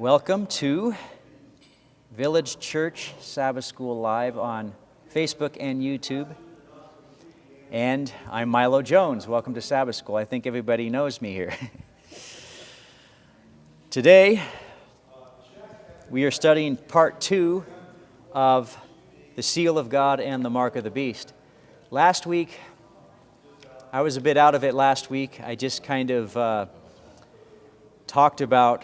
Welcome to Village Church Sabbath School Live on Facebook and YouTube. And I'm Milo Jones. Welcome to Sabbath School. I think everybody knows me here. Today, we are studying part 2 of the Seal of God and the Mark of the Beast. Last week, I was a bit out of it last week. I just kind of talked about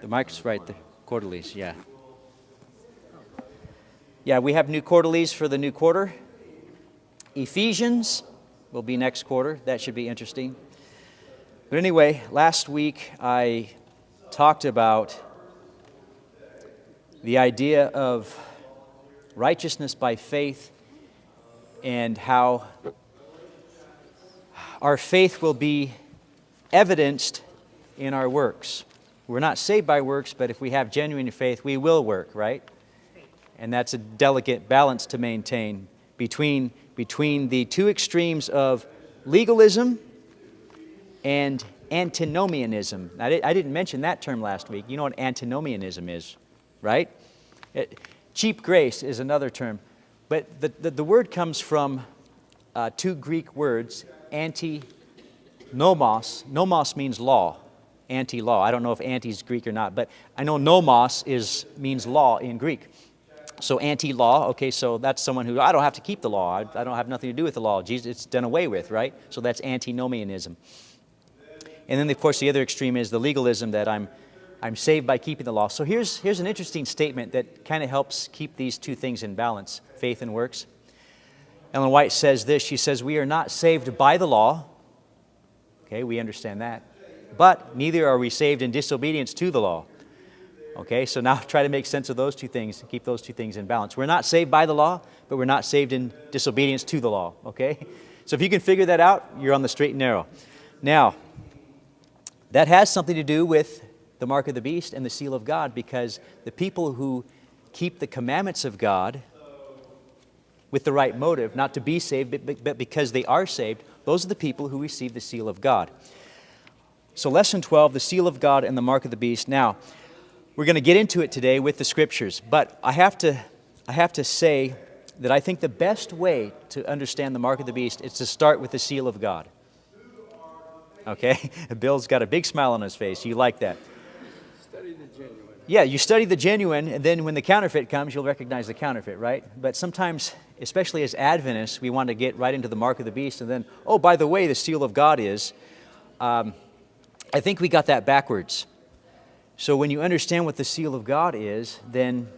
the mic's right there. Quarterlies, yeah. Yeah, we have new quarterlies for the new quarter. Ephesians will be next quarter. That should be interesting. But anyway, last week I talked about the idea of righteousness by faith and how our faith will be evidenced in our works. We're not saved by works, but if we have genuine faith, we will work, right? And that's a delicate balance to maintain between the two extremes of legalism and antinomianism. I didn't mention that term last week. You know what antinomianism is, right? Cheap grace is another term. But the word comes from two Greek words, anti-nomos. Nomos means law. Anti-law. I don't know if anti is Greek or not, but I know nomos means law in Greek. So anti-law, okay, so that's someone who, I don't have to keep the law. I don't have nothing to do with the law. Jesus, it's done away with, right? So that's antinomianism. And then, of course, the other extreme is the legalism that I'm saved by keeping the law. So here's an interesting statement that kind of helps keep these two things in balance, faith and works. Ellen White says this. She says, we are not saved by the law. Okay, we understand that. But neither are we saved in disobedience to the law. Okay, so now try to make sense of those two things and keep those two things in balance. We're not saved by the law, but we're not saved in disobedience to the law. Okay? So if you can figure that out, you're on the straight and narrow. Now, that has something to do with the mark of the beast and the seal of God, because the people who keep the commandments of God with the right motive, not to be saved, but because they are saved, those are the people who receive the seal of God. So lesson 12, the seal of God and the mark of the beast. Now, we're going to get into it today with the scriptures, but I have to say that I think the best way to understand the mark of the beast is to start with the seal of God. Okay? Bill's got a big smile on his face. You like that? Study the genuine. Yeah, you study the genuine, and then when the counterfeit comes, you'll recognize the counterfeit, right? But sometimes, especially as Adventists, we want to get right into the mark of the beast, and then, oh, by the way, the seal of God is... I think we got that backwards. So when you understand what the seal of God is, then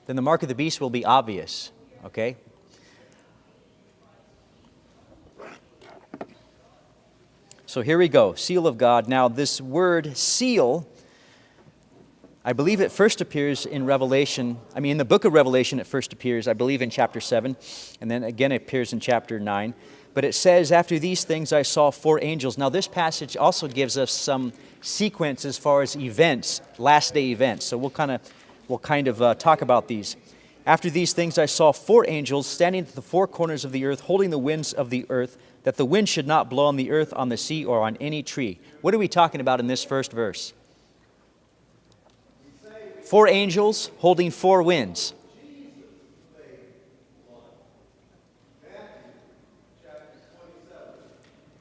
the mark of the beast will be obvious, okay? So here we go, seal of God. Now this word seal, I believe it first appears in Revelation. In the book of Revelation it first appears, I believe in chapter 7, and then again it appears in chapter 9. But it says, after these things I saw 4 angels. Now this passage also gives us some sequence as far as events, last day events. So we'll kind of talk about these. After these things I saw 4 angels standing at the 4 corners of the earth, holding the winds of the earth, that the wind should not blow on the earth, on the sea, or on any tree. What are we talking about in this first verse? 4 angels holding 4 winds.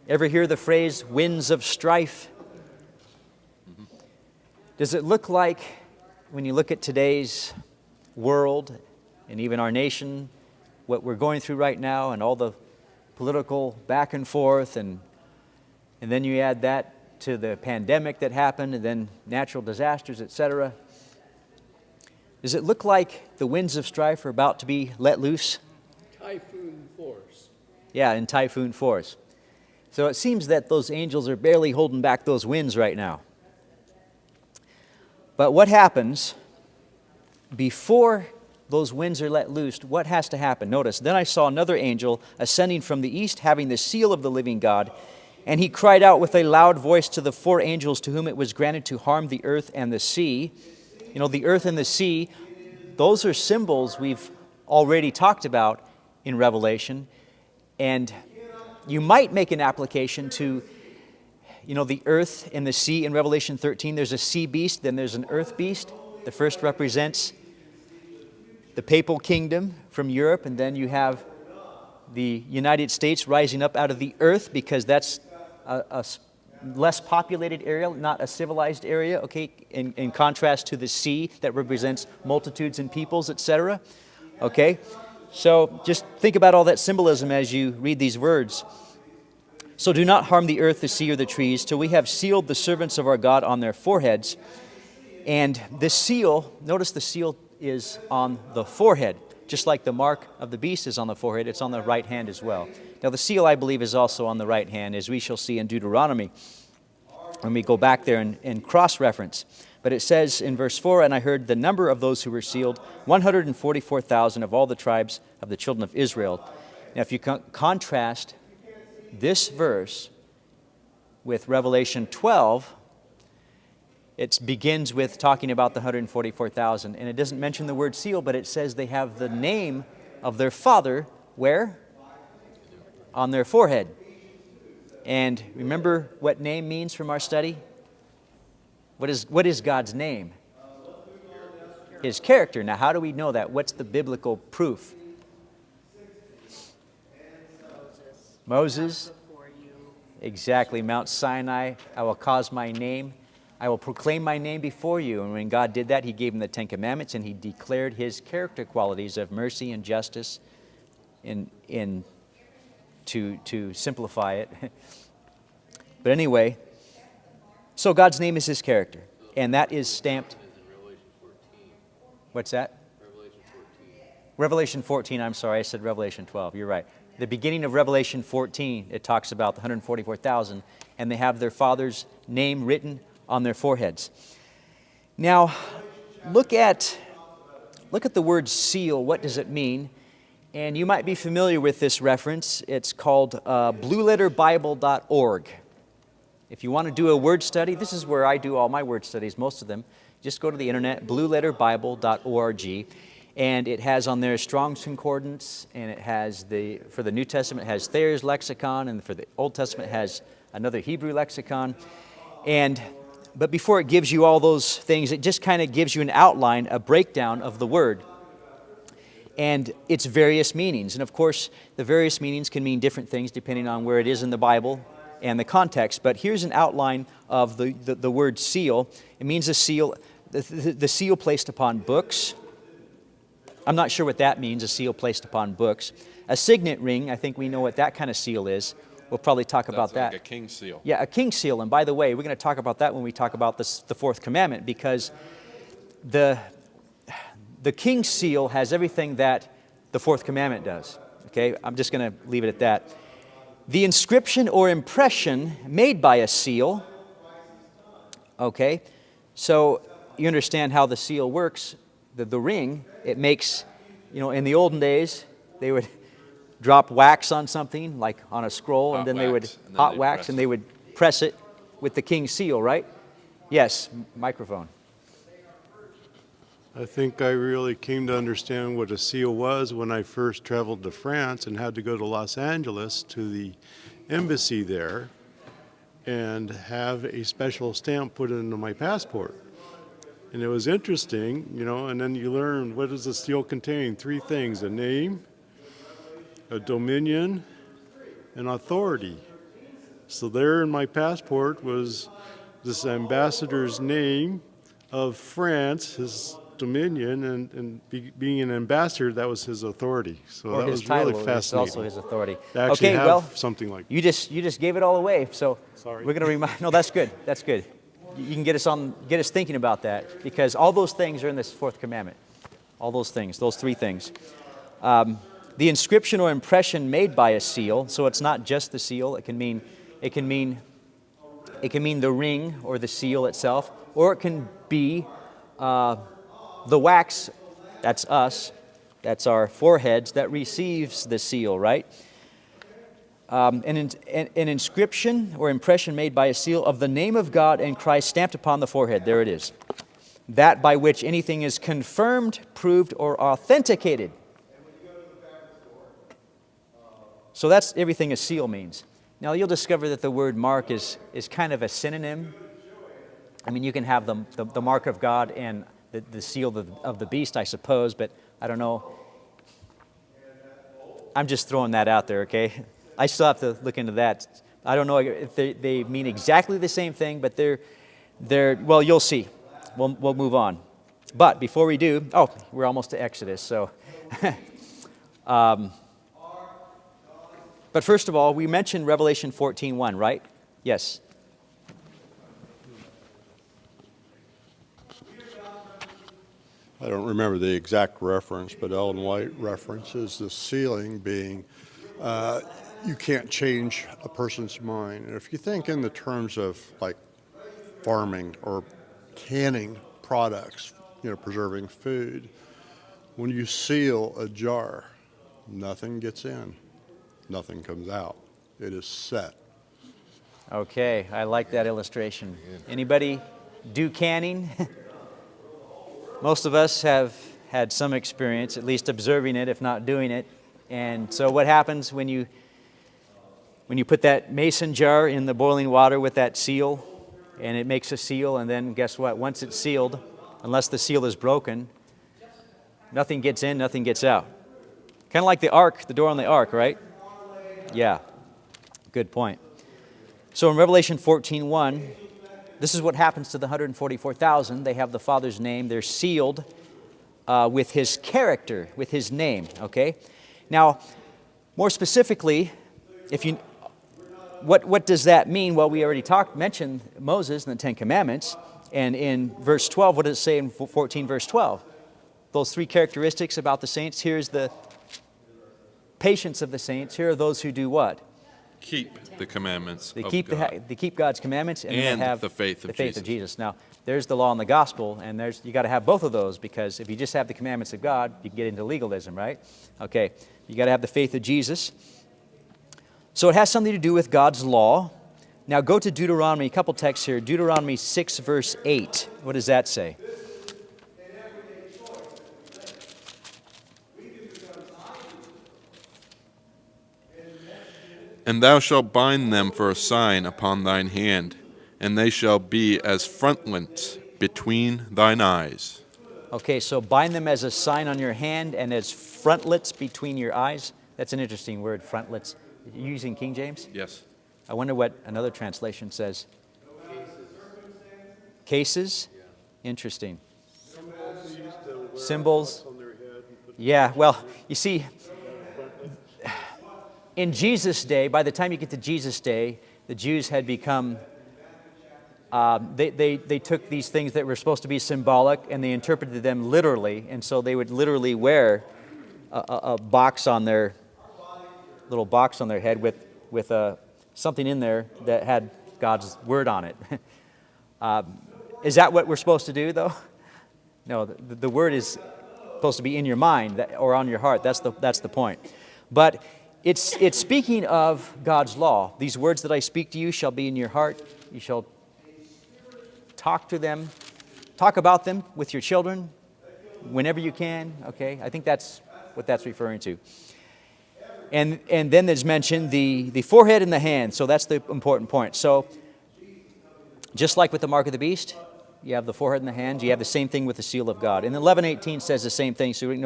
Ever hear the phrase, winds of strife? Does it look like, when you look at today's world and even our nation, what we're going through right now and all the political back and forth, and then you add that to the pandemic that happened, and then natural disasters, etc. Does it look like the winds of strife are about to be let loose? Typhoon force. Yeah, in typhoon force. So it seems that those angels are barely holding back those winds right now. But what happens before those winds are let loose? What has to happen? Notice, then I saw another angel ascending from the east, having the seal of the living God. And he cried out with a loud voice to the 4 angels to whom it was granted to harm the earth and the sea. You know, the earth and the sea, those are symbols we've already talked about in Revelation. And you might make an application to you know, the earth and the sea in Revelation 13. There's a sea beast, then there's an earth beast. The first represents the papal kingdom from Europe, and then you have the United States rising up out of the earth, because that's a less populated area, not a civilized area, okay, in contrast to the sea that represents multitudes and peoples, etc. Okay, so just think about all that symbolism as you read these words. So do not harm the earth, the sea, or the trees, till we have sealed the servants of our God on their foreheads. And this seal, notice the seal is on the forehead. Just like the mark of the beast is on the forehead, it's on the right hand as well. Now the seal, I believe, is also on the right hand, as we shall see in Deuteronomy when we go back there and cross-reference. But it says in verse 4, and I heard the number of those who were sealed, 144,000 of all the tribes of the children of Israel. Now if you contrast this verse with Revelation 12, it begins with talking about the 144,000, and it doesn't mention the word seal, but it says they have the name of their Father, where? On their forehead. And remember what name means from our study? What is God's name? His character. Now, how do we know that? What's the biblical proof? Moses. Exactly. Mount Sinai, I will cause my name. I will proclaim my name before you. And when God did that, he gave him the Ten Commandments, and he declared his character qualities of mercy and justice to simplify it. But anyway, so God's name is his character, and that is stamped. What's that? Revelation 14, I'm sorry, I said Revelation 12. You're right. The beginning of Revelation 14, it talks about the 144,000, and they have their Father's name written on their foreheads. Now, look at the word seal. What does it mean? And you might be familiar with this reference. It's called blueletterbible.org. If you want to do a word study, this is where I do all my word studies, most of them. Just go to the internet, blueletterbible.org, and it has on there Strong's Concordance, and it has for the New Testament, it has Thayer's lexicon, and for the Old Testament, it has another Hebrew lexicon. But before it gives you all those things, it just kind of gives you an outline, a breakdown of the word and its various meanings. And of course, the various meanings can mean different things depending on where it is in the Bible and the context. But here's an outline of the word seal. It means a seal, the seal placed upon books. I'm not sure what that means, a seal placed upon books. A signet ring, I think we know what that kind of seal is. We'll probably talk about that. That's like a king seal. Yeah, a king seal. And by the way, we're going to talk about that when we talk about the fourth commandment, because the king seal has everything that the fourth commandment does. Okay, I'm just going to leave it at that. The inscription or impression made by a seal. Okay, so you understand how the seal works. The ring, it makes, in the olden days, they would drop wax on something, like on a scroll, and then they would hot wax, and they would press it with the king's seal, right? Yes, microphone. I think I really came to understand what a seal was when I first traveled to France and had to go to Los Angeles to the embassy there and have a special stamp put into my passport. And it was interesting, and then you learn, what does the seal contain? 3 things: a name, a dominion, and authority. So there in my passport was this ambassador's name of France, his dominion, and being an ambassador, that was his authority. So or that his was title really fascinating. also his authority. To actually okay, have well, something like that. You just gave it all away. So Sorry. We're going to remind. No, that's good. That's good. You can get us thinking about that, because all those things are in this fourth commandment. All those things, those 3 things. The inscription or impression made by a seal. So it's not just the seal. It can mean the ring or the seal itself, or it can be the wax. That's us. That's our foreheads that receives the seal, right? An inscription or impression made by a seal of the name of God and Christ stamped upon the forehead. There it is. That by which anything is confirmed, proved, or authenticated. So that's everything a seal means. Now you'll discover that the word mark is kind of a synonym. I mean, you can have the mark of God and the seal of the beast, I suppose, but I don't know. I'm just throwing that out there, okay? I still have to look into that. I don't know if they mean exactly the same thing, but they're well, you'll see. We'll move on. But before we do, we're almost to Exodus, so. But first of all, we mentioned Revelation 14:1, right? Yes. I don't remember the exact reference, but Ellen White references the sealing being you can't change a person's mind. And if you think in the terms of like farming or canning products, preserving food, when you seal a jar, nothing gets in, nothing comes out. It is set. Okay, I like that illustration. Anybody do canning? Most of us have had some experience, at least observing it, if not doing it. And so what happens when you put that mason jar in the boiling water with that seal, and it makes a seal, and then guess what? Once it's sealed, unless the seal is broken, nothing gets in, nothing gets out. Kind of like the ark, the door on the ark, right? Yeah, good point. So in Revelation 14:1, this is what happens to the 144,000. They have the Father's name. They're sealed with His character, with His name, okay? Now, more specifically, what does that mean? Well, we already mentioned Moses and the Ten Commandments. And in verse 12, what does it say in 14 verse 12? Those three characteristics about the saints. Here's the patience of the saints. Here are those who do what? Keep the commandments They of keep God. they keep God's commandments and they have the faith of Jesus. Now, there's the law and the gospel, and you got to have both of those, because if you just have the commandments of God, you can get into legalism, right? Okay, you got to have the faith of Jesus. So it has something to do with God's law. Now go to Deuteronomy, a couple texts here. Deuteronomy 6 verse 8. What does that say? And thou shalt bind them for a sign upon thine hand, and they shall be as frontlets between thine eyes. Okay, so bind them as a sign on your hand and as frontlets between your eyes. That's an interesting word, frontlets. You using King James? Yes. I wonder what another translation says. Cases? Interesting. Symbols. Yeah, well, you see, in Jesus' day, by the time you get to Jesus' day, the Jews had become, they took these things that were supposed to be symbolic and they interpreted them literally, and so they would literally wear a box on their, little box on their head with something in there that had God's word on it. Is that what we're supposed to do, though? No, the word is supposed to be in your mind or on your heart. That's the point. But it's speaking of God's law. These words that I speak to you shall be in your heart. You shall talk about them with your children whenever you can. Okay, I think that's what that's referring to. And then there's mentioned the forehead and the hand. So that's the important point. So just like with the mark of the beast, you have the forehead and the hand. You have the same thing with the seal of God. And 11:18 says the same thing, so we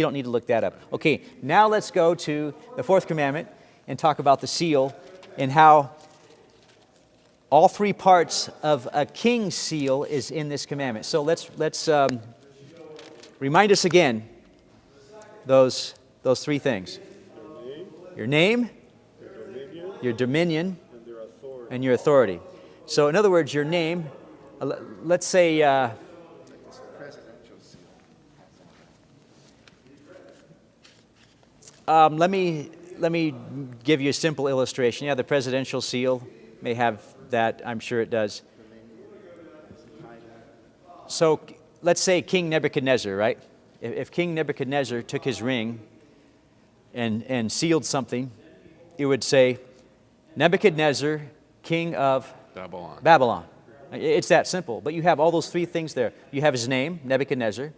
don't need to look that up. Okay, now let's go to the fourth commandment and talk about the seal and how all three parts of a king's seal is in this commandment. So let's remind us again those three things. Your name, your dominion, and your authority. So in other words, your name, let's say, let me give you a simple illustration. Yeah, the presidential seal may have that. I'm sure it does. So let's say King Nebuchadnezzar, right? If King Nebuchadnezzar took his ring and sealed something, it would say, Nebuchadnezzar, king of Babylon. It's that simple. But you have all those three things there. You have his name, Nebuchadnezzar.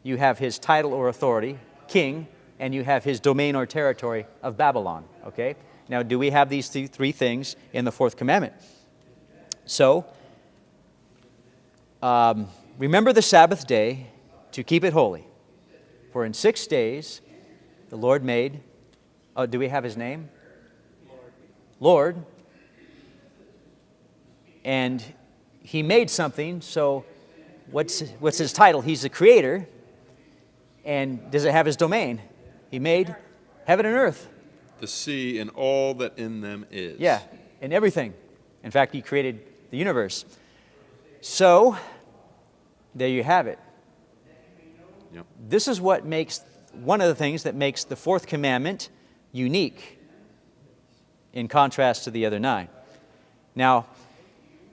You have his title or authority, king. And you have his domain or territory of Babylon. Okay? Now, do we have these three things in the fourth commandment? So, remember the Sabbath day to keep it holy. For in 6 days the Lord made, do we have his name? Lord. And he made something, so what's his title? He's the creator. And does it have his domain? He made heaven and earth. The sea and all that in them is. Yeah, and everything. In fact, he created the universe. So, there you have it. Yep. This is what makes, one of the things that makes the fourth commandment unique in contrast to the other 9. Now,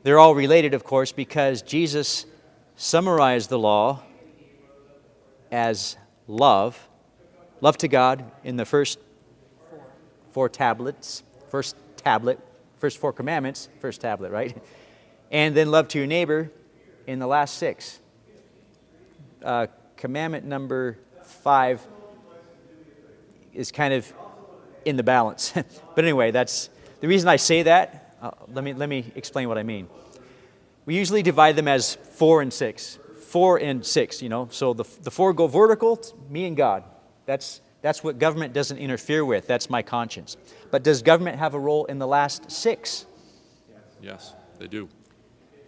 they're all related, of course, because Jesus summarized the law as love to God in the first 4 tablets, first 4 commandments, first tablet, right? And then love to your neighbor in the last 6. Commandment number 5 is kind of in the balance. But anyway, that's the reason I say that. Let me explain what I mean. We usually divide them as 4 and 6. 4 and 6, you know. So the 4 go vertical, me and God. That's what government doesn't interfere with. That's my conscience. But does government have a role in the last 6? Yes, they do.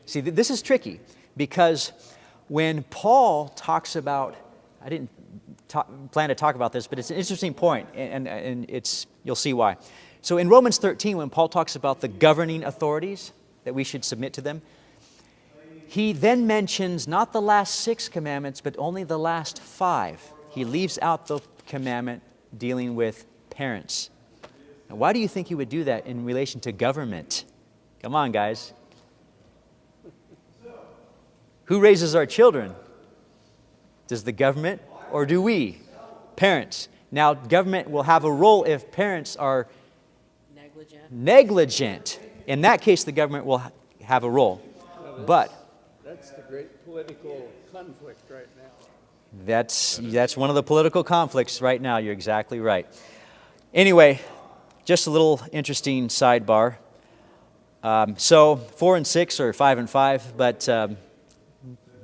See, this is tricky because when Paul talks about, I didn't plan to talk about this, but it's an interesting point, and you'll see why. So in Romans 13, when Paul talks about the governing authorities, that we should submit to them, he then mentions not the last 6 commandments, but only the last 5. He leaves out the commandment dealing with parents. Now, why do you think he would do that in relation to government? Come on, guys. Who raises our children? Does the government or do we? Parents. Now, government will have a role if parents are negligent. In that case, the government will have a role. But that's the great political conflict right now. that's one of the political conflicts right now. You're exactly right. Anyway, just a little interesting sidebar. So 4 and 6 or 5 and 5, but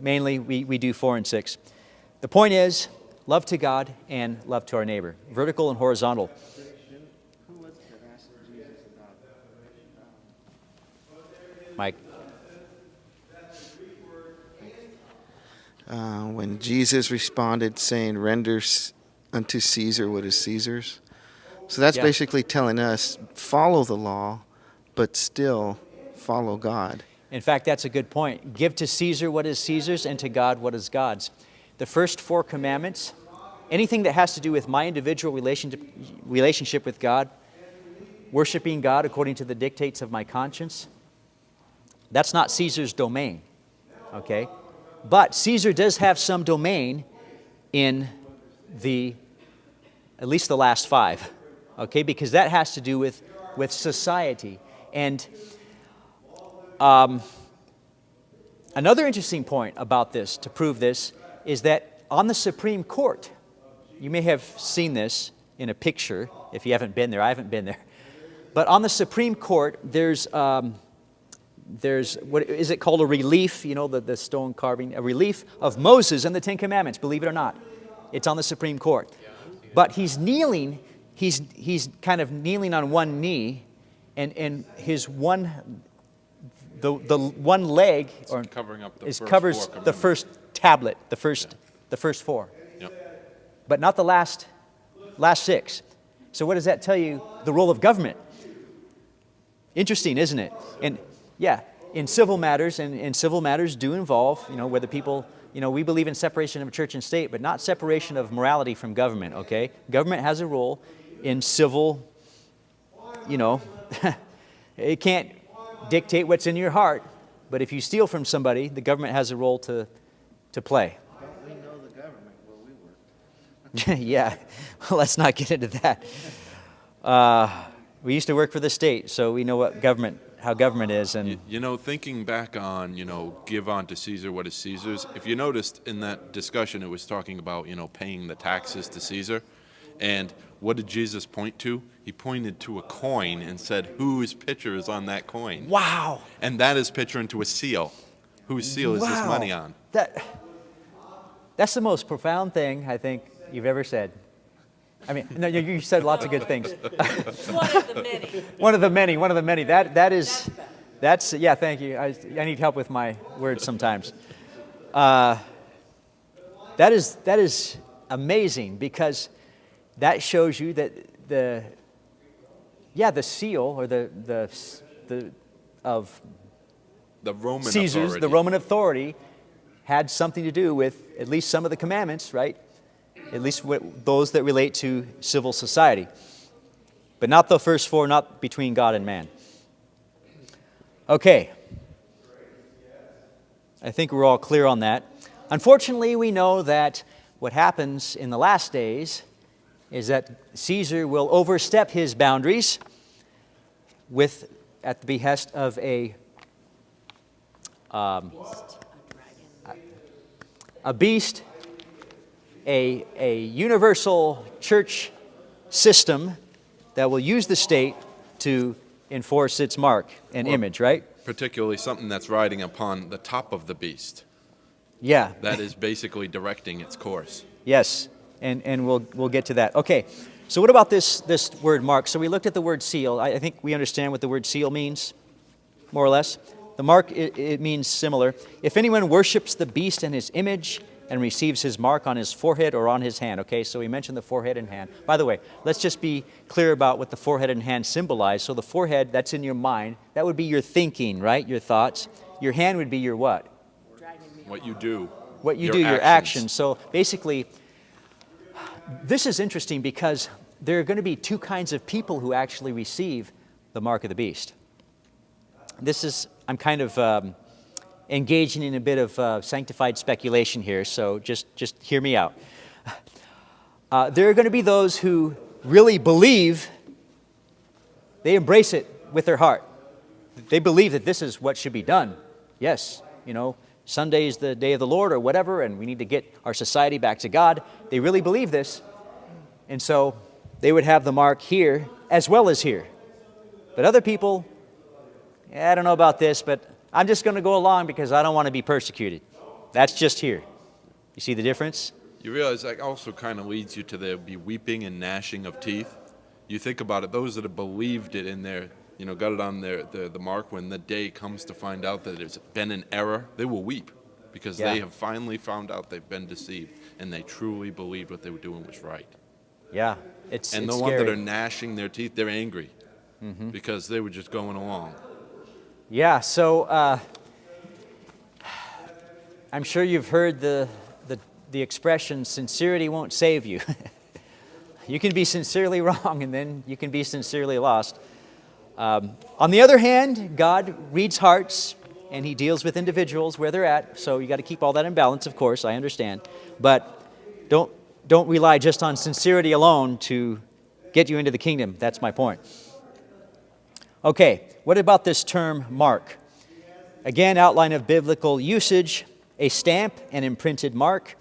mainly we do 4 and 6. The point is love to God and love to our neighbor, vertical and horizontal. Who was it that asked Jesus about? Mike. When Jesus responded saying, render unto Caesar what is Caesar's. So that's basically telling us, follow the law, but still follow God. In fact, that's a good point. Give to Caesar what is Caesar's and to God what is God's. The first 4 commandments, anything that has to do with my individual relationship with God, worshiping God according to the dictates of my conscience, that's not Caesar's domain, okay? But Caesar does have some domain in at least the last 5, okay? Because that has to do with society. And another interesting point about this, to prove this, is that on the Supreme Court, you may have seen this in a picture, if you haven't been there. I haven't been there. But on the Supreme Court, there's what is it called, a relief, you know, the stone carving, a relief of Moses and the 10 Commandments, believe it or not. It's on the Supreme Court. But he's kneeling, he's kind of kneeling on one knee, and his one leg Covering up the first covers 4 the first tablet, the first 4. Yep. But not the last 6. So what does that tell you? The role of government. Interesting, isn't it? And yeah, in civil matters, and civil matters do involve, you know, whether people, you know, we believe in separation of church and state, but not separation of morality from government, okay? Government has a role in civil, you know, it can't dictate what's in your heart, but if you steal from somebody, the government has a role to play. Don't we know the government where we work? Yeah, well, let's not get into that. We used to work for the state, so we know how government is. And You know, thinking back on, you know, give unto Caesar what is Caesar's, if you noticed in that discussion, it was talking about, you know, paying the taxes to Caesar. And what did Jesus point to? He pointed to a coin and said, whose picture is on that coin? Wow. And that is picture into a seal. Whose seal is this money on? That's the most profound thing I think you've ever said. I mean, no, you said lots of good things. One of the many. One of the many. One of the many. That's yeah. Thank you. I need help with my words sometimes. That is amazing, because that shows you that the seal, or the of The Roman Caesar's, authority. the Roman authority, had something to do with at least some of the commandments, right? At least those that relate to civil society. But not the first four, not between God and man. Okay. I think we're all clear on that. Unfortunately, we know that what happens in the last days is that Caesar will overstep his boundaries at the behest of a beast, a universal church system that will use the state to enforce its mark and image, right? Particularly something that's riding upon the top of the beast. Yeah. That is basically directing its course. Yes, and we'll get to that. Okay, so what about this word mark? So we looked at the word seal. I think we understand what the word seal means, more or less. The mark, it means similar. If anyone worships the beast and his image and receives his mark on his forehead or on his hand. Okay, so we mentioned the forehead and hand. By the way, let's just be clear about what the forehead and hand symbolize. So the forehead, that's in your mind. That would be your thinking, right? Your thoughts. Your hand would be your what? What you do. What you do, your actions. So basically, this is interesting because there are going to be two kinds of people who actually receive the mark of the beast. I'm kind of engaging in a bit of sanctified speculation here, so just hear me out. There are going to be those who really believe, they embrace it with their heart. They believe that this is what should be done. Yes, Sunday is the day of the Lord or whatever, and we need to get our society back to God. They really believe this, and so they would have the mark here as well as here. But other people, I don't know about this, but I'm just going to go along because I don't want to be persecuted. That's just here. You see the difference? You realize that also kind of leads you to there be weeping and gnashing of teeth. You think about it, those that have believed it in their, got it on the mark, when the day comes to find out that there's been an error, they will weep because they have finally found out they've been deceived and they truly believed what they were doing was right. Yeah, it's the scary. ones that are gnashing their teeth, they're angry because they were just going along. Yeah, so I'm sure you've heard the expression, sincerity won't save you. You can be sincerely wrong and then you can be sincerely lost. On the other hand, God reads hearts and he deals with individuals where they're at, so you got to keep all that in balance, of course, I understand. But don't rely just on sincerity alone to get you into the kingdom. That's my point. Okay, what about this term mark? Again, outline of biblical usage, a stamp, an imprinted mark,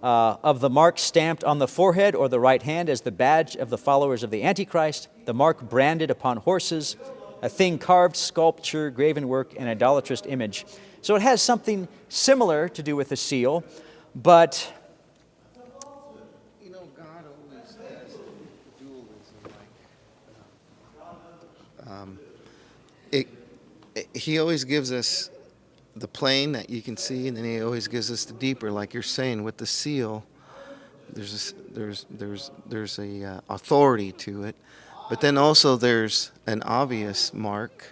of the mark stamped on the forehead or the right hand as the badge of the followers of the Antichrist, the mark branded upon horses, a thing carved, sculpture, graven work, an idolatrous image. So it has something similar to do with the seal, but God always has dualism. He always gives us the plain that you can see, and then he always gives us the deeper, like you're saying with the seal. There's a authority to it, but then also there's an obvious mark.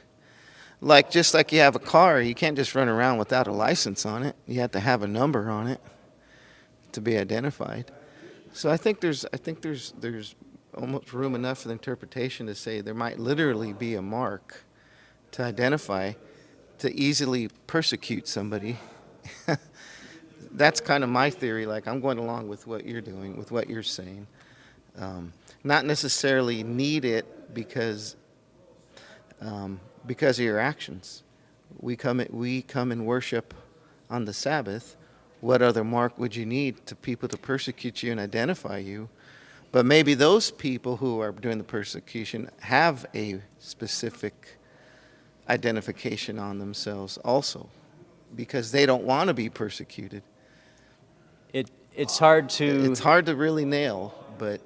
Just like you have a car, you can't just run around without a license on it. You have to have a number on it to be identified. So I think there's almost room enough for the interpretation to say there might literally be a mark to identify, to easily persecute somebody. That's kind of my theory. I'm going along with what you're doing, with what you're saying. Not necessarily need it because of your actions. We come and worship on the Sabbath. What other mark would you need to people to persecute you and identify you? But maybe those people who are doing the persecution have a specific identification on themselves also, because they don't want to be persecuted. It's hard to... It's hard to really nail, but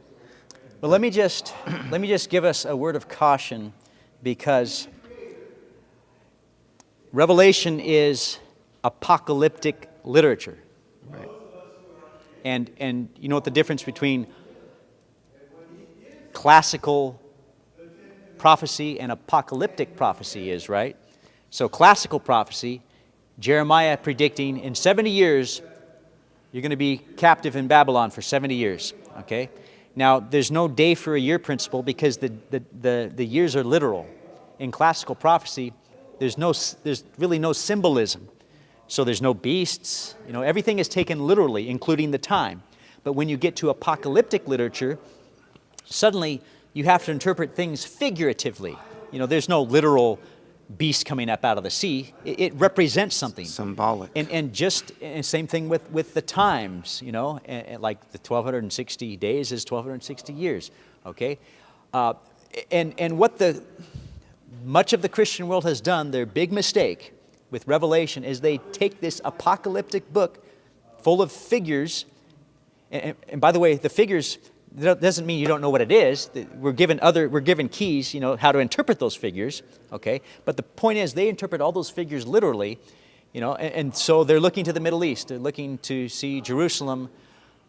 let me just give us a word of caution, because Revelation is apocalyptic literature. right. And you know what the difference between classical prophecy and apocalyptic prophecy is, right? So classical prophecy, Jeremiah predicting in 70 years, you're going to be captive in Babylon for 70 years, okay? Now, there's no day for a year principle because the years are literal. In classical prophecy, there's really no symbolism. So there's no beasts, everything is taken literally, including the time. But when you get to apocalyptic literature, suddenly you have to interpret things figuratively. There's no literal beast coming up out of the sea. It represents something. Symbolic. And same thing with the times, and like the 1260 days is 1260 years, okay? And what much of the Christian world has done, their big mistake with Revelation, is they take this apocalyptic book full of figures, and by the way, the figures, that doesn't mean you don't know what it is. We're given keys, how to interpret those figures, okay? But the point is, they interpret all those figures literally, and so they're looking to the Middle East. They're looking to see Jerusalem,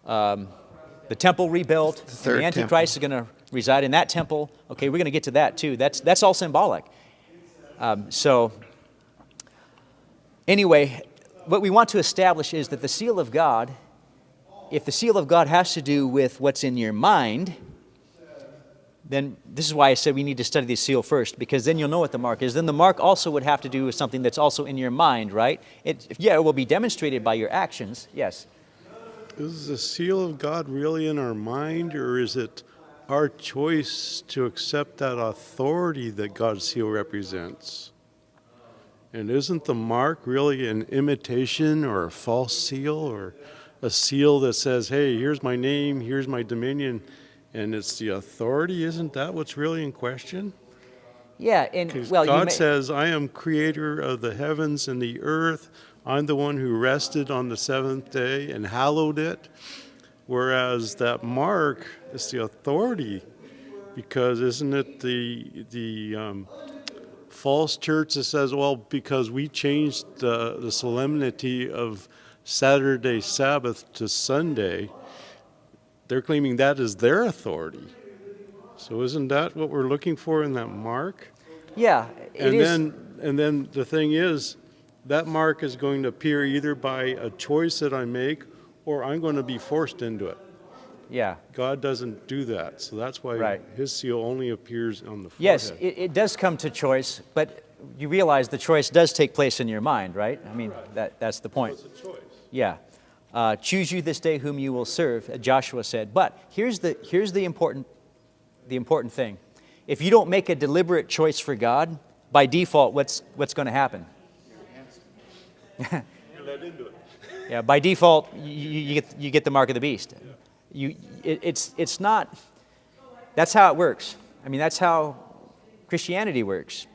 the temple rebuilt. third The Antichrist is going to reside in that temple. Okay, we're going to get to that too. That's all symbolic. So anyway, what we want to establish is that the seal of God, if the seal of God has to do with what's in your mind, then this is why I said we need to study the seal first, because then you'll know what the mark is. Then the mark also would have to do with something that's also in your mind, right? It will be demonstrated by your actions, yes. Is the seal of God really in our mind, or is it our choice to accept that authority that God's seal represents? And isn't the mark really an imitation or a false seal, or a seal that says, hey, here's my name, here's my dominion, and it's the authority? Isn't that what's really in question? Yeah, and God says, I am creator of the heavens and the earth. I'm the one who rested on the seventh day and hallowed it. Whereas that mark is the authority, because isn't it the false church that says, well, because we changed the solemnity of Saturday Sabbath to Sunday, they're claiming that is their authority. So isn't that what we're looking for in that mark? Yeah, it is. And then the thing is, that mark is going to appear either by a choice that I make, or I'm going to be forced into it. Yeah. God doesn't do that, so that's why Right. his seal only appears on the forehead. Yes, it does come to choice, but you realize the choice does take place in your mind, right? I mean, that's the point. It's a choice. Yeah. Choose you this day whom you will serve, Joshua said. But here's the important thing. If you don't make a deliberate choice for God, by default, what's going to happen? You're led into it. Yeah, by default, you get the mark of the beast. It's not. That's how it works. I mean, that's how Christianity works.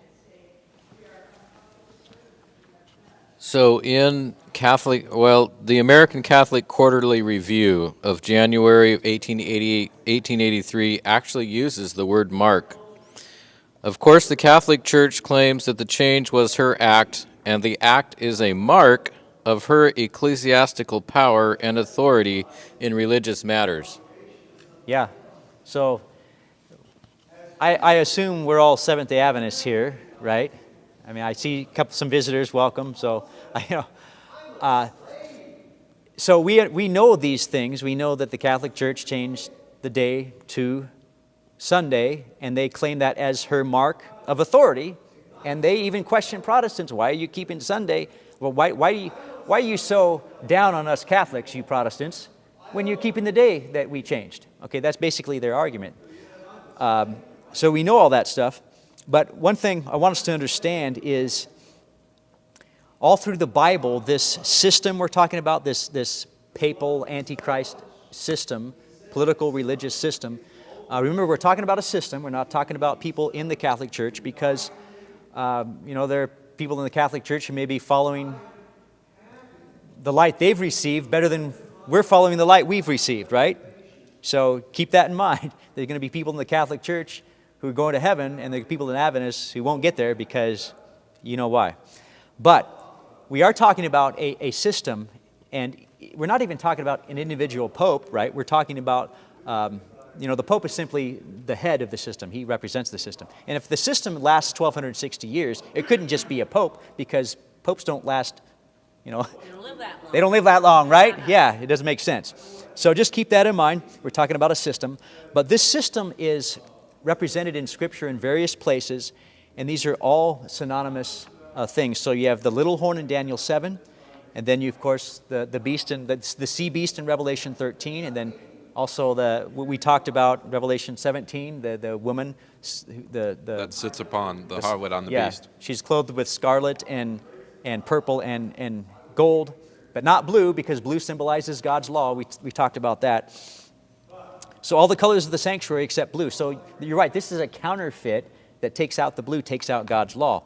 So in the American Catholic Quarterly Review of January of 1883 actually uses the word mark. Of course, the Catholic Church claims that the change was her act, and the act is a mark of her ecclesiastical power and authority in religious matters. Yeah. So I assume we're all Seventh-day Adventists here, right? I mean, I see some visitors. Welcome. So, so we know these things. We know that the Catholic Church changed the day to Sunday, and they claim that as her mark of authority. And they even question Protestants. Why are you keeping Sunday? Well, why are you so down on us Catholics, you Protestants, when you're keeping the day that we changed? Okay, that's basically their argument. So we know all that stuff. But one thing I want us to understand is all through the Bible, this system we're talking about, this papal Antichrist system, political religious system. Remember, we're talking about a system. We're not talking about people in the Catholic Church because, there are people in the Catholic Church who may be following the light they've received better than we're following the light we've received, right? So keep that in mind. There are going to be people in the Catholic Church who are going to heaven, and there are people in Adventists who won't get there because you know why. But we are talking about a system, and we're not even talking about an individual pope, right? We're talking about, the pope is simply the head of the system. He represents the system. And if the system lasts 1,260 years, it couldn't just be a pope, because popes don't last, They don't live that long. they don't live that long, right? Yeah, it doesn't make sense. So just keep that in mind. We're talking about a system. But this system is represented in Scripture in various places, and these are all synonymous things. So you have the little horn in Daniel 7, and then you, of course, the beast in the sea beast in Revelation 13, and then also what we talked about, Revelation 17, the woman, That sits upon the harlot on the beast. She's clothed with scarlet and purple and gold, but not blue, because blue symbolizes God's law. We talked about that. So all the colors of the sanctuary except blue. So you're right, this is a counterfeit that takes out the blue, takes out God's law.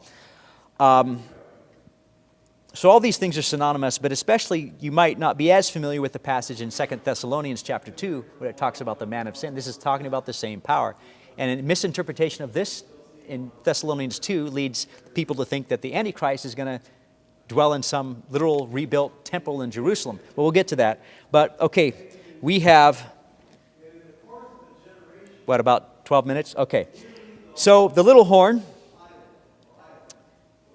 So all these things are synonymous, but especially you might not be as familiar with the passage in 2 Thessalonians chapter 2, where it talks about the man of sin. This is talking about the same power. And a misinterpretation of this in Thessalonians 2 leads people to think that the Antichrist is going to dwell in some literal rebuilt temple in Jerusalem. Well, we'll get to that. But, okay, we have, about 12 minutes? Okay. So the little horn,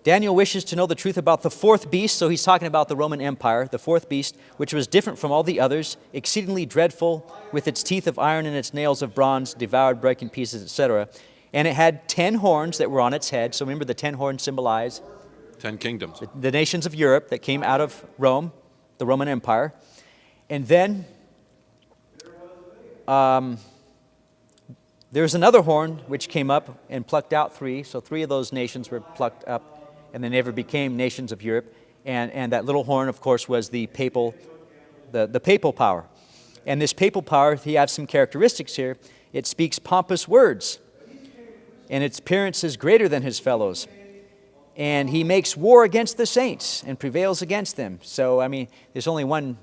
Daniel wishes to know the truth about the fourth beast, so he's talking about the Roman Empire, the fourth beast, which was different from all the others, exceedingly dreadful, with its teeth of iron and its nails of bronze, devoured, breaking pieces, etc. And it had 10 horns that were on its head. So remember, the 10 horns symbolize 10 kingdoms. the nations of Europe that came out of Rome, the Roman Empire. And then there was another horn which came up and plucked out 3. So 3 of those nations were plucked up, and they never became nations of Europe. And that little horn, of course, was the papal power. And this papal power, he has some characteristics here. It speaks pompous words, and its appearance is greater than his fellows. And he makes war against the saints and prevails against them. So, there's only one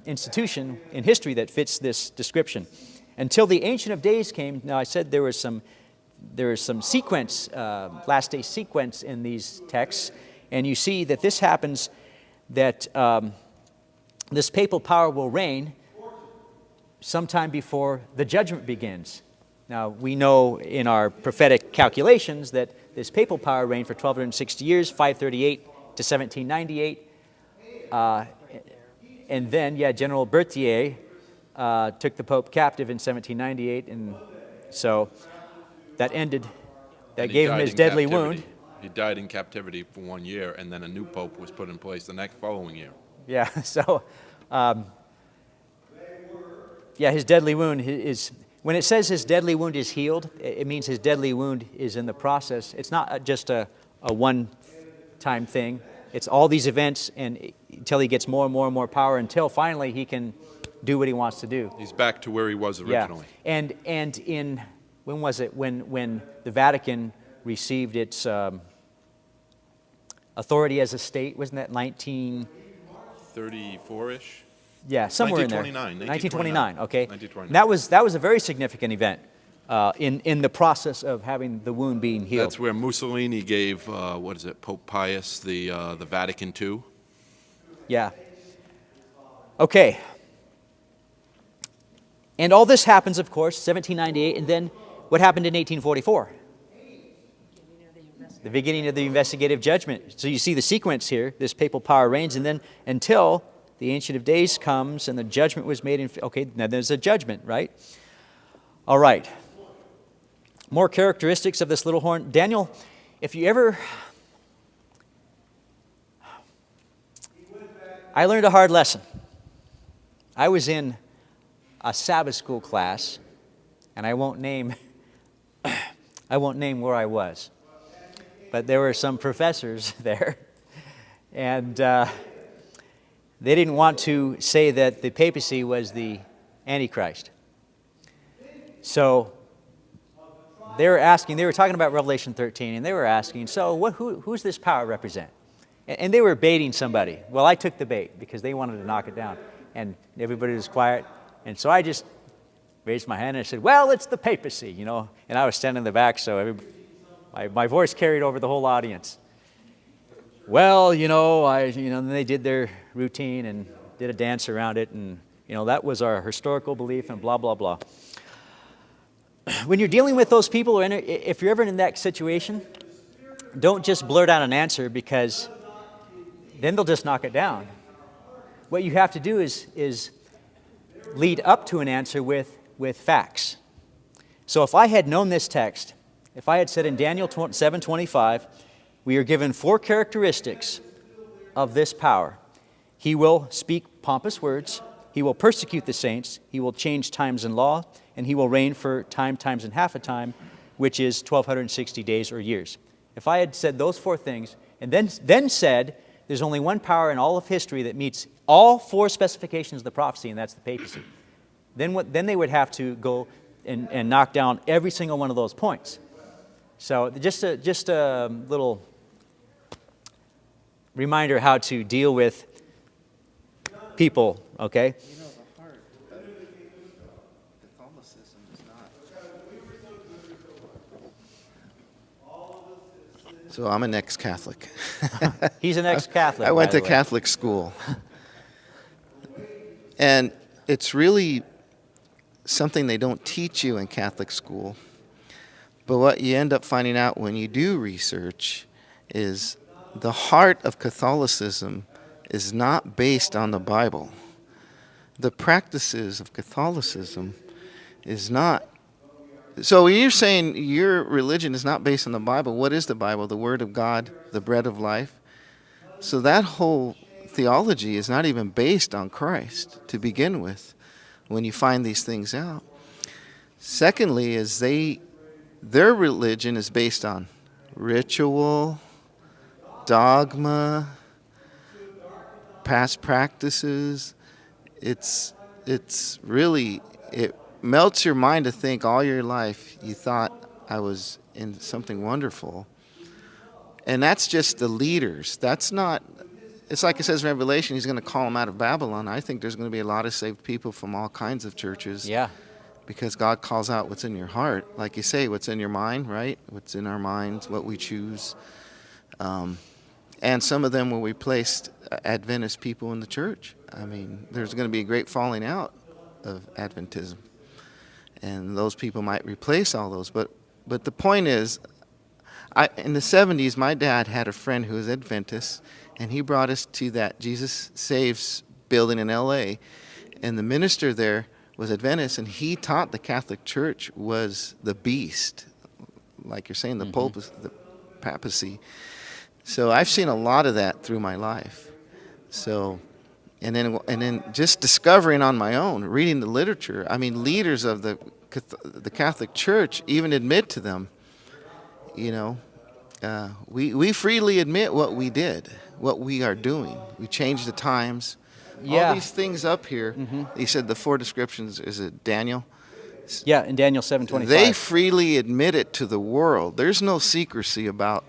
institution in history that fits this description. Until the Ancient of Days came, now I said there was some sequence, last day sequence in these texts, and you see that this happens, that this papal power will reign sometime before the judgment begins. Now, we know in our prophetic calculations that this papal power reigned for 1,260 years, 538 to 1798. And then, General Berthier took the Pope captive in 1798, and so that ended, that And he gave him died his in deadly captivity. wound. He died in captivity for 1 year, and then a new pope was put in place the next following year. Yeah, so, his deadly wound is, when it says his deadly wound is healed, it means his deadly wound is in the process. It's not just a one-time thing. It's all these events, and until he gets more and more and more power, until finally he can do what he wants to do. He's back to where he was originally. Yeah. And in, when was it? When the Vatican received its authority as a state, wasn't that 34-ish? Yeah, somewhere in there. 1929. Okay. 1929. That was a very significant event in the process of having the wound being healed. That's where Mussolini gave, Pope Pius the Vatican II. Yeah. Okay. And all this happens, of course, 1798, and then what happened in 1844? The beginning of the investigative judgment. So you see the sequence here. This papal power reigns, and then until the Ancient of Days comes and the judgment was made in... Okay, now there's a judgment, right? All right. More characteristics of this little horn. Daniel, if you ever... I learned a hard lesson. I was in a Sabbath school class, and I won't name where I was. But there were some professors there, and they didn't want to say that the papacy was the Antichrist. So they were talking about Revelation 13, and they were asking, so who's this power represent? And they were baiting somebody. Well, I took the bait because they wanted to knock it down. And everybody was quiet. And so I just raised my hand and I said, well, it's the papacy, you know. And I was standing in the back, so my voice carried over the whole audience. Well, and they did their routine and did a dance around it, and that was our historical belief, and blah blah blah. When you're dealing with those people, or if you're ever in that situation, don't just blurt out an answer, because then they'll just knock it down. What you have to do is lead up to an answer with facts. So if I had known this text, if I had said in Daniel 7:25, we are given 4 characteristics of this power. He will speak pompous words. He will persecute the saints. He will change times and law. And he will reign for time, times, and half a time, which is 1,260 days or years. If I had said those 4 things, and then said there's only one power in all of history that meets all 4 specifications of the prophecy, and that's the papacy, then they would have to go and knock down every single one of those points. So just a little reminder how to deal with people, okay? The heart of Catholicism is not. So I'm an ex-Catholic. He's an ex-Catholic. I went by to the way. Catholic school. And it's really something they don't teach you in Catholic school. But what you end up finding out when you do research is the heart of Catholicism is not based on the Bible. The practices of Catholicism is not. So you're saying your religion is not based on the Bible. What is the Bible? The Word of God, the bread of life. So that whole theology is not even based on Christ to begin with when you find these things out. Secondly, is their religion is based on ritual, dogma, past practices. It's really, it melts your mind to think all your life you thought I was in something wonderful. And that's just the leaders. That's not, it's like it says in Revelation, he's going to call them out of Babylon. I think there's going to be a lot of saved people from all kinds of churches. Yeah. Because God calls out what's in your heart. Like you say, what's in your mind, right? What's in our minds, what we choose. And some of them will replace Adventist people in the church. I mean, there's going to be a great falling out of Adventism. And those people might replace all those. But the point is, in the 70s, my dad had a friend who was Adventist, and he brought us to that Jesus Saves building in L.A., and the minister there was Adventist, and he taught the Catholic Church was the beast, like you're saying, the papacy. So I've seen a lot of that through my life. So, and then just discovering on my own, reading the literature. I mean, leaders of the Catholic Church even admit to them. We freely admit what we did, what we are doing. We changed the times. Yeah. All these things up here. He said the 4 descriptions. Is it Daniel? Yeah, in Daniel 7:25. They freely admit it to the world. There's no secrecy about.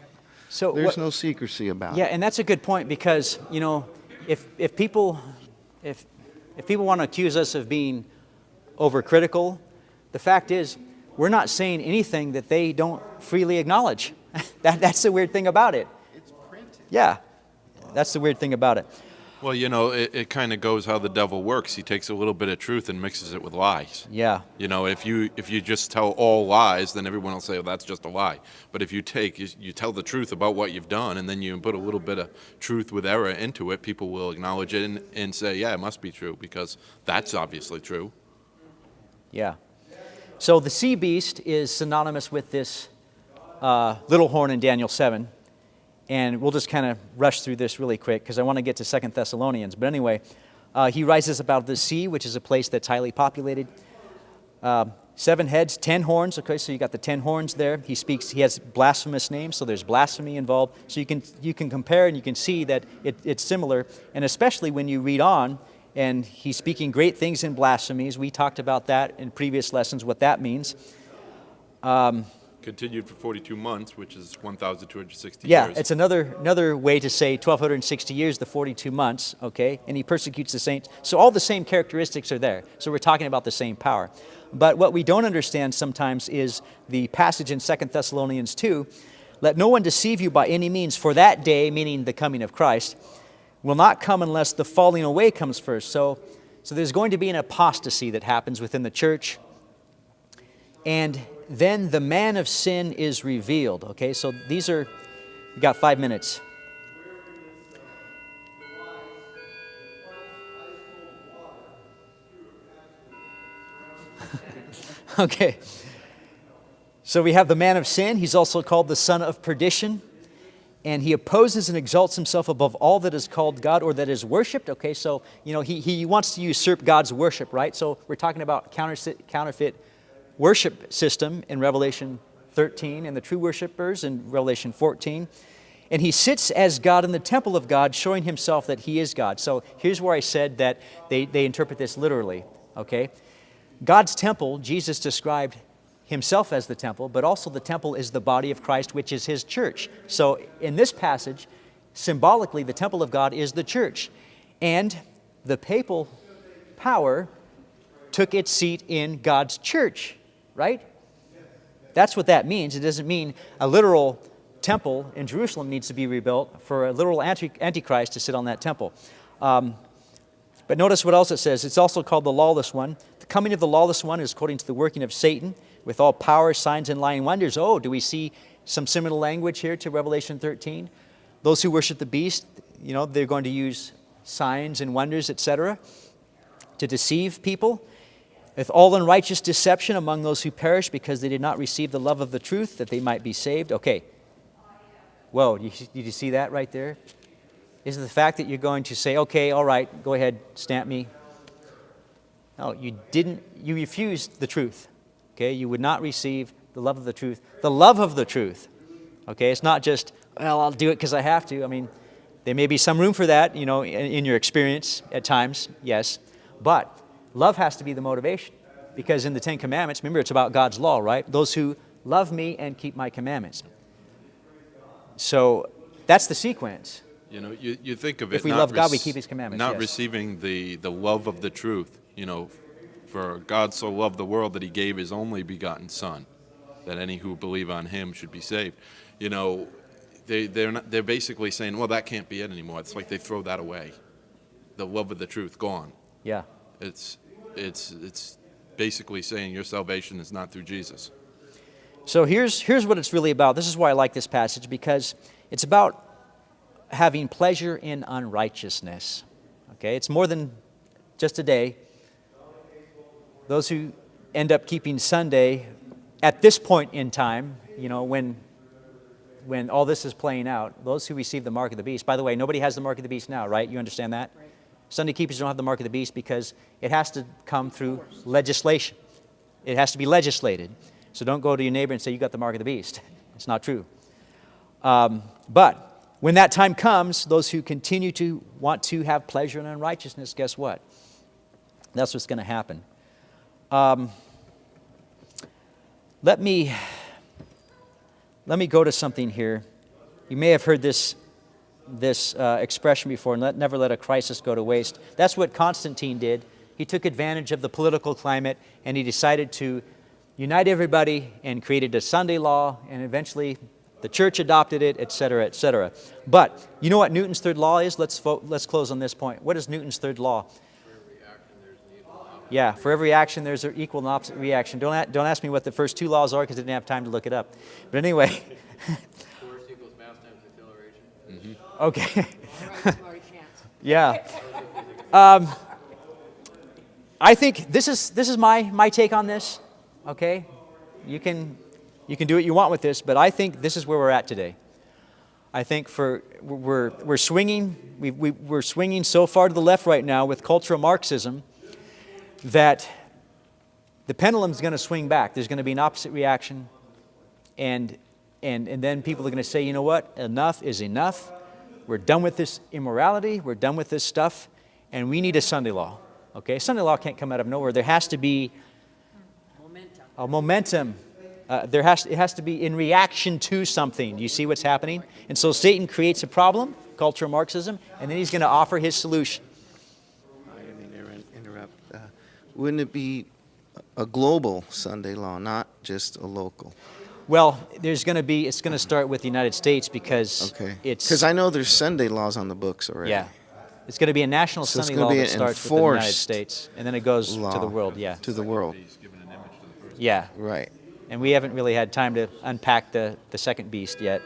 So There's no secrecy about Yeah, it. and that's a good point, because if people want to accuse us of being overcritical, the fact is we're not saying anything that they don't freely acknowledge. That's the weird thing about it. It's printed. Yeah, that's the weird thing about it. Well, it kind of goes how the devil works. He takes a little bit of truth and mixes it with lies. Yeah. If you just tell all lies, then everyone will say, well, that's just a lie. But if you tell the truth about what you've done, and then you put a little bit of truth with error into it, people will acknowledge it and say, yeah, it must be true, because that's obviously true. Yeah. So the sea beast is synonymous with this little horn in Daniel 7. And we'll just kind of rush through this really quick because I want to get to 2 Thessalonians. But anyway, he rises above the sea, which is a place that's highly populated. 7 heads, 10 horns. Okay, so you got the 10 horns there. He has blasphemous names, so there's blasphemy involved. So you can compare and you can see that it's similar. And especially when you read on and he's speaking great things in blasphemies. We talked about that in previous lessons, what that means. Continued for 42 months, which is 1,260 Yeah, years. it's another way to say 1,260 years, the 42 months, okay? And he persecutes the saints. So all the same characteristics are there. So we're talking about the same power. But what we don't understand sometimes is the passage in 2 Thessalonians 2, let no one deceive you by any means, for that day, meaning the coming of Christ, will not come unless the falling away comes first. So there's going to be an apostasy that happens within the church. And then the man of sin is revealed. Okay, so these are, we got 5 minutes. Okay. So we have the man of sin. He's also called the son of perdition. And he opposes and exalts himself above all that is called God or that is worshipped. Okay, so, he wants to usurp God's worship, right? So we're talking about counterfeit worship system in Revelation 13 and the true worshipers in Revelation 14. And he sits as God in the temple of God, showing himself that he is God. So here's where I said that they interpret this literally, okay? God's temple, Jesus described himself as the temple, but also the temple is the body of Christ, which is his church. So in this passage, symbolically, the temple of God is the church. And the papal power took its seat in God's church, right? That's what that means. It doesn't mean a literal temple in Jerusalem needs to be rebuilt for a literal antichrist to sit on that temple. But notice what else it says. It's also called the Lawless One. The coming of the Lawless One is according to the working of Satan, with all power, signs, and lying wonders. Oh, do we see some similar language here to Revelation 13? Those who worship the beast, they're going to use signs and wonders, etc., to deceive people. With all unrighteous deception among those who perish because they did not receive the love of the truth, that they might be saved. Okay. Whoa, did you see that right there? Is it the fact that you're going to say, okay, all right, go ahead, stamp me? No, you didn't. You refused the truth. Okay, you would not receive the love of the truth. The love of the truth. Okay, it's not just, well, I'll do it because I have to. I mean, there may be some room for that, in your experience at times, yes. But love has to be the motivation. Because in the Ten Commandments, remember, it's about God's law, right? Those who love me and keep my commandments. So that's the sequence. You think of it. If we love God, we keep his commandments. Not yes. receiving the love of the truth. For God so loved the world that he gave his only begotten Son, that any who believe on him should be saved. They're basically saying, well, that can't be it anymore. It's like they throw that away. The love of the truth gone. Yeah. It's basically saying your salvation is not through Jesus. So here's what it's really about. This is why I like this passage, because it's about having pleasure in unrighteousness. Okay, it's more than just a day. Those who end up keeping Sunday at this point in time, when all this is playing out, those who receive the mark of the beast. By the way, nobody has the mark of the beast now, right? You understand that? Right. Sunday keepers don't have the mark of the beast because it has to come through legislation. It has to be legislated. So don't go to your neighbor and say, you got the mark of the beast. It's not true. But when that time comes, those who continue to want to have pleasure in unrighteousness, guess what? That's what's going to happen. Let me go to something here. You may have heard this expression before, never let a crisis go to waste. That's what Constantine did. He took advantage of the political climate, and he decided to unite everybody and created a Sunday law, and eventually the church adopted it, etc., etc. But you know what Newton's third law is? Let's close on this point. What is Newton's third law? Yeah, for every action there's an equal and opposite reaction. Don't ask me what the first two laws are because I didn't have time to look it up. But anyway. Force equals mass times acceleration. Mm-hmm. Okay. Marty chance. Yeah. I think this is my take on this. Okay, you can do what you want with this, but I think this is where we're at today. I think we're swinging we're swinging so far to the left right now with cultural Marxism that the pendulum's going to swing back. There's going to be an opposite reaction, and then people are going to say, you know what? Enough is enough. We're done with this immorality. We're done with this stuff, And we need a Sunday law. Okay, Sunday law can't come out of nowhere. There has to be Momentum. a momentum. It has to be in reaction to something. Do you see what's happening? And so Satan creates a problem, cultural Marxism, and then he's going to offer his solution. I didn't mean to interrupt. Wouldn't it be a global Sunday law, not just a local? Well, it's going to start with the United States because Okay. it's Because I know there's Sunday laws on the books already. yeah. It's going to be a national So it's Sunday gonna law be that an starts with the United enforced States, and then it goes law to the world. Yeah, To the world. yeah. Right. And we haven't really had time to unpack the second beast yet.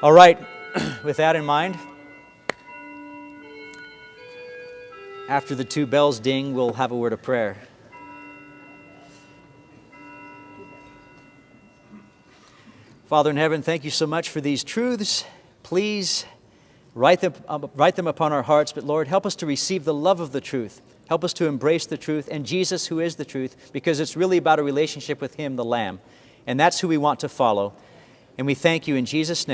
All right, with that in mind, after the 2 bells ding, we'll have a word of prayer. Father in heaven, thank you so much for these truths. Please write them upon our hearts, but Lord, help us to receive the love of the truth. Help us to embrace the truth and Jesus, who is the truth, because it's really about a relationship with Him, the Lamb. And that's who we want to follow. And we thank you in Jesus' name.